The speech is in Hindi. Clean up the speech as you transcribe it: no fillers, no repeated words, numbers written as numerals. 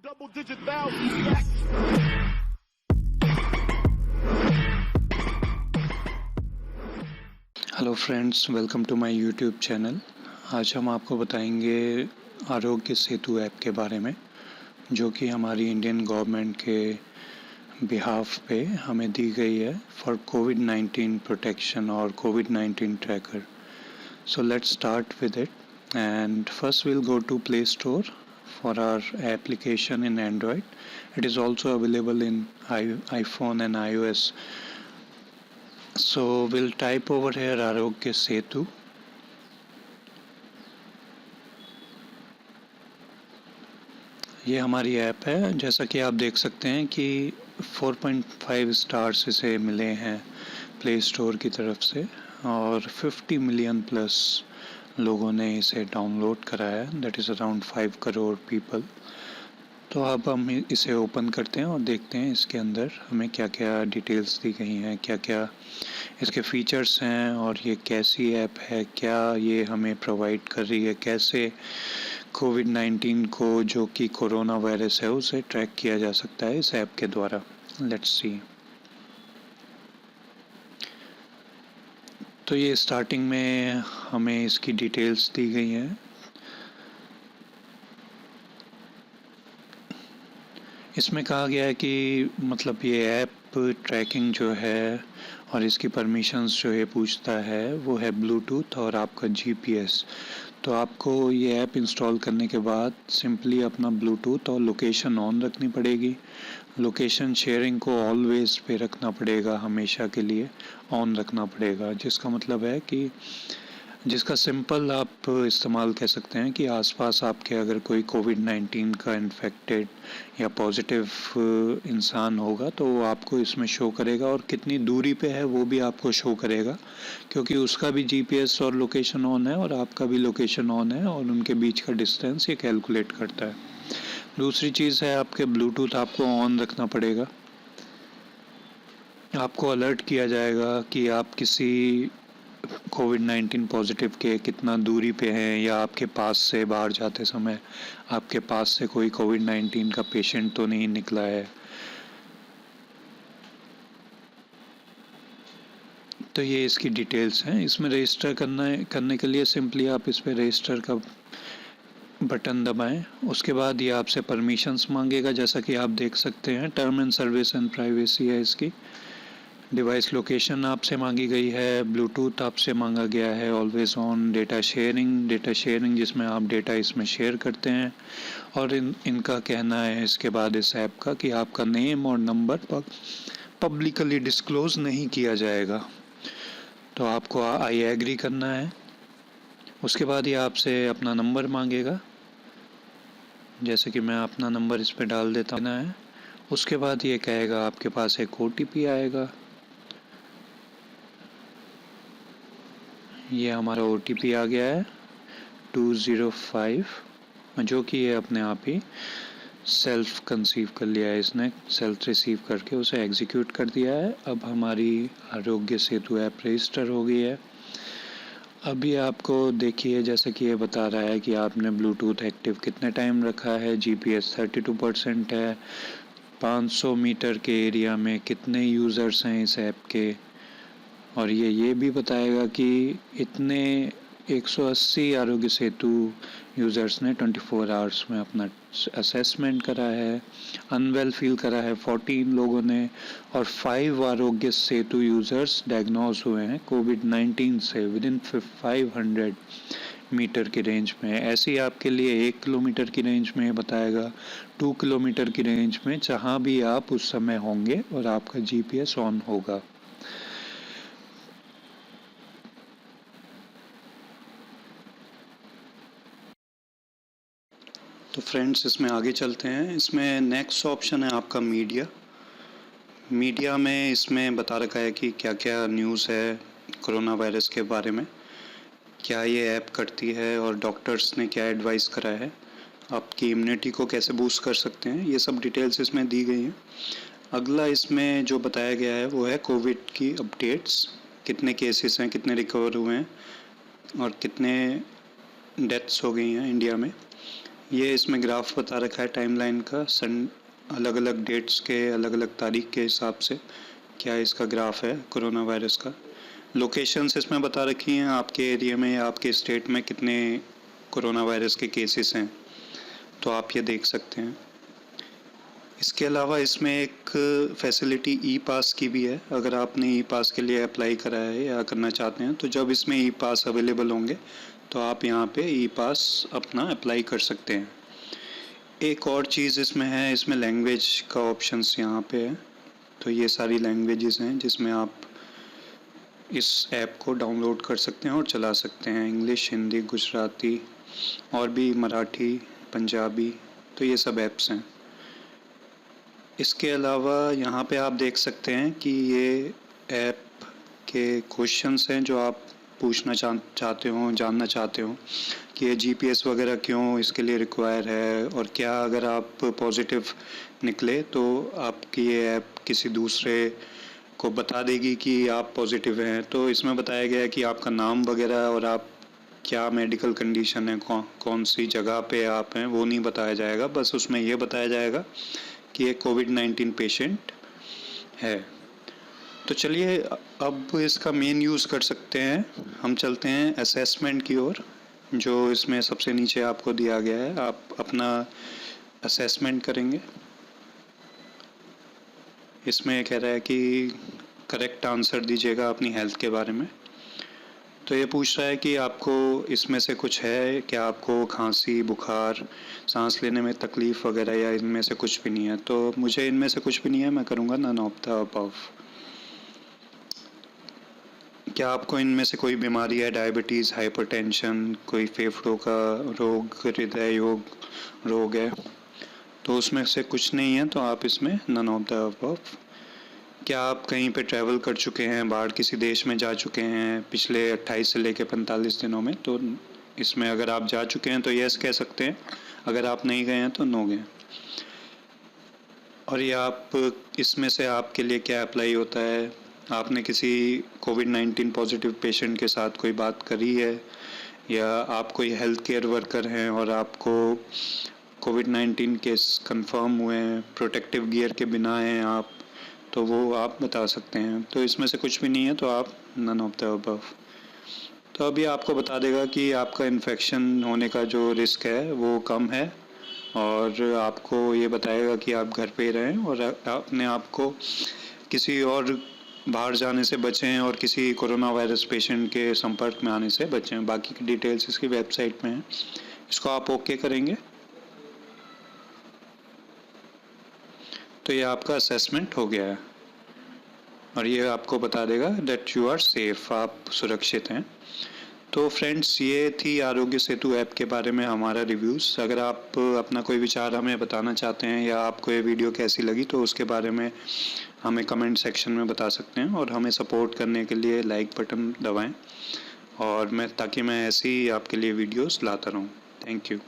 double digit thousands stacks. Hello friends, welcome to my YouTube channel. आज हम आपको बताएंगे आरोग्य सेतु ऐप के बारे में, जो कि हमारी इंडियन गवर्नमेंट के बिहाफ पे हमें दी गई है फॉर कोविड-19 प्रोटेक्शन और कोविड-19 tracker. So let's start with it and first we'll go to Play Store for our application in Android. It is also available in iPhone and iOS. So we'll type over here Arogya Setu. ये हमारी ऐप है। जैसा कि आप देख सकते हैं कि 4.5 स्टार्स इसे मिले हैं प्ले स्टोर की तरफ से और 50 मिलियन प्लस लोगों ने इसे डाउनलोड कराया। That is around 5 crore people. तो अब हम इसे ओपन करते हैं और देखते हैं इसके अंदर हमें क्या क्या डिटेल्स दी गई हैं, क्या क्या इसके फीचर्स हैं और ये कैसी ऐप है, क्या ये हमें प्रोवाइड कर रही है, कैसे कोविड-19 को, जो कि कोरोना वायरस है, उसे ट्रैक किया जा सकता है इस ऐप के द्वारा। Let's see. तो ये स्टार्टिंग में हमें इसकी डिटेल्स दी गई हैं। इसमें कहा गया है कि मतलब ये ऐप ट्रैकिंग जो है और इसकी परमिशंस जो ये पूछता है वो है ब्लूटूथ और आपका जीपीएस। तो आपको ये ऐप इंस्टॉल करने के बाद सिंपली अपना ब्लूटूथ और लोकेशन ऑन रखनी पड़ेगी। लोकेशन शेयरिंग को ऑलवेज पे रखना पड़ेगा, हमेशा के लिए ऑन रखना पड़ेगा, जिसका मतलब है कि जिसका सिंपल आप इस्तेमाल कह सकते हैं कि आसपास आपके अगर कोई कोविड-19 का इन्फेक्टेड या पॉजिटिव इंसान होगा तो वो आपको इसमें शो करेगा और कितनी दूरी पे है वो भी आपको शो करेगा, क्योंकि उसका भी जीपीएस और लोकेशन ऑन है और आपका भी लोकेशन ऑन है और उनके बीच का डिस्टेंस ये कैलकुलेट करता है। दूसरी चीज़ है, आपके ब्लूटूथ आपको ऑन रखना पड़ेगा। आपको अलर्ट किया जाएगा कि आप किसी कोविड-19 पॉजिटिव के कितना दूरी पे हैं, या आपके पास से बाहर जाते समय आपके पास से कोई कोविड-19 का पेशेंट तो नहीं निकला है। तो ये इसकी डिटेल्स हैं। इसमें रजिस्टर करने के लिए सिंपली आप इस पर रजिस्टर का बटन दबाएं। उसके बाद ये आपसे परमिशंस मांगेगा, जैसा कि आप देख सकते हैं term and service and privacy है इसकी। डिवाइस लोकेशन आपसे मांगी गई है, ब्लूटूथ आपसे मांगा गया है, ऑलवेज ऑन, डेटा शेयरिंग जिसमें आप डेटा इसमें शेयर करते हैं, और इनका कहना है इसके बाद इस ऐप का कि आपका नेम और नंबर पब्लिकली डिस्क्लोज नहीं किया जाएगा। तो आपको आई एग्री करना है। उसके बाद ये आपसे अपना नंबर मांगेगा, जैसे कि मैं अपना नंबर इस पर डाल देता है। उसके बाद ये कहेगा आपके पास एक ओटीपी आएगा। ये हमारा ओटीपी आ गया है 205, जो कि ये अपने आप ही सेल्फ कंसीव कर लिया है, इसने सेल्फ रिसीव करके उसे एग्जीक्यूट कर दिया है। अब हमारी आरोग्य सेतु ऐप रजिस्टर हो गई है। अभी आपको देखिए, जैसे कि ये बता रहा है कि आपने ब्लूटूथ एक्टिव कितने टाइम रखा है, जीपीएस 32% है, 500 मीटर के एरिया में कितने यूज़र्स हैं इस ऐप के, और ये भी बताएगा कि इतने 180 आरोग्य सेतु यूज़र्स ने 24 आवर्स में अपना असेसमेंट करा है, अनवेल फील करा है 14 लोगों ने, और 5 आरोग्य सेतु यूज़र्स डायग्नोज हुए हैं कोविड-19 से विद इन 500 मीटर की रेंज में। ऐसे ही आपके लिए 1 किलोमीटर की रेंज में बताएगा, 2 किलोमीटर की रेंज में, जहाँ भी आप उस समय होंगे और आपका जीपीएस ऑन होगा। तो फ्रेंड्स, इसमें आगे चलते हैं। इसमें नेक्स्ट ऑप्शन है आपका मीडिया में इसमें बता रखा है कि क्या क्या न्यूज़ है कोरोना वायरस के बारे में, क्या ये ऐप करती है और डॉक्टर्स ने क्या एडवाइस करा है, आपकी इम्यूनिटी को कैसे बूस्ट कर सकते हैं, ये सब डिटेल्स इसमें दी गई हैं। अगला इसमें जो बताया गया है वो है कोविड की अपडेट्स, कितने केसेस हैं, कितने रिकवर हुए हैं और कितने डेथ्स हो गई हैं इंडिया में, ये इसमें ग्राफ बता रखा है टाइमलाइन का, अलग अलग डेट्स के, अलग अलग तारीख के हिसाब से क्या इसका ग्राफ है कोरोना वायरस का। लोकेशंस इसमें बता रखी हैं, आपके एरिया में या आपके स्टेट में कितने कोरोना वायरस के केसेस हैं, तो आप ये देख सकते हैं। इसके अलावा इसमें एक फैसिलिटी ई पास की भी है। अगर आपने ई पास के लिए अप्लाई करा है या करना चाहते हैं, तो जब इसमें ई पास अवेलेबल होंगे तो आप यहाँ पे ई पास अपना अप्लाई कर सकते हैं। एक और चीज़ इसमें है, इसमें लैंग्वेज का ऑप्शंस यहाँ पे है। तो ये सारी लैंग्वेजेस हैं जिसमें आप इस ऐप को डाउनलोड कर सकते हैं और चला सकते हैं। इंग्लिश, हिंदी, गुजराती और भी मराठी, पंजाबी, तो ये सब ऐप्स हैं। इसके अलावा यहाँ पे आप देख सकते हैं कि ये ऐप के क्वेश्चंस हैं जो आप पूछना चाहते हो, जानना चाहते हो कि ये जीपीएस वगैरह क्यों इसके लिए रिक्वायर है, और क्या अगर आप पॉजिटिव निकले तो आपकी ये ऐप किसी दूसरे को बता देगी कि आप पॉजिटिव हैं। तो इसमें बताया गया है कि आपका नाम वगैरह और आप क्या मेडिकल कंडीशन है, कौन सी जगह पे आप हैं, वो नहीं बताया जाएगा। बस उसमें ये बताया जाएगा कि एक कोविड-19 पेशेंट है। तो चलिए अब इसका मेन यूज़ कर सकते हैं। हम चलते हैं असेसमेंट की ओर, जो इसमें सबसे नीचे आपको दिया गया है। आप अपना असेसमेंट करेंगे। इसमें कह रहा है कि करेक्ट आंसर दीजिएगा अपनी हेल्थ के बारे में। तो ये पूछ रहा है कि आपको इसमें से कुछ है क्या, आपको खांसी, बुखार, सांस लेने में तकलीफ़ वगैरह, या इनमें से कुछ भी नहीं है। तो मुझे इनमें से कुछ भी नहीं है, मैं करूँगा नन ऑफ द अबव। क्या आपको इनमें से कोई बीमारी है, डायबिटीज़, हाइपरटेंशन, कोई फेफड़ों का रोग, हृदय रोग है, तो उसमें से कुछ नहीं है, तो आप इसमें नन ऑफ द अबव। क्या आप कहीं पे ट्रैवल कर चुके हैं, बाहर किसी देश में जा चुके हैं पिछले 28 से लेकर 45 दिनों में, तो इसमें अगर आप जा चुके हैं तो यस कह सकते हैं, अगर आप नहीं गए हैं तो नो गए। और ये आप इसमें से आपके लिए क्या अप्लाई होता है, आपने किसी कोविड-19 पॉजिटिव पेशेंट के साथ कोई बात करी है, या आप कोई हेल्थ केयर वर्कर हैं और आपको कोविड-19 केस कंफर्म हुए हैं, प्रोटेक्टिव गियर के बिना हैं आप, तो वो आप बता सकते हैं। तो इसमें से कुछ भी नहीं है, तो आप नन ऑफ द अबव। तो अभी आपको बता देगा कि आपका इन्फेक्शन होने का जो रिस्क है वो कम है, और आपको ये बताएगा कि आप घर पे ही रहें और अपने आप को किसी और बाहर जाने से बचें और किसी कोरोना वायरस पेशेंट के संपर्क में आने से बचें। बाकी की डिटेल्स इसकी वेबसाइट में है। इसको आप ओके करेंगे तो ये आपका असेसमेंट हो गया है, और ये आपको बता देगा दैट यू आर सेफ, आप सुरक्षित हैं। तो फ्रेंड्स, ये थी आरोग्य सेतु ऐप के बारे में हमारा रिव्यूज़। अगर आप अपना कोई विचार हमें बताना चाहते हैं या आपको ये वीडियो कैसी लगी, तो उसके बारे में हमें कमेंट सेक्शन में बता सकते हैं, और हमें सपोर्ट करने के लिए लाइक बटन दबाएं, और ताकि मैं ऐसी आपके लिए वीडियोस लाता रहूं। Thank you.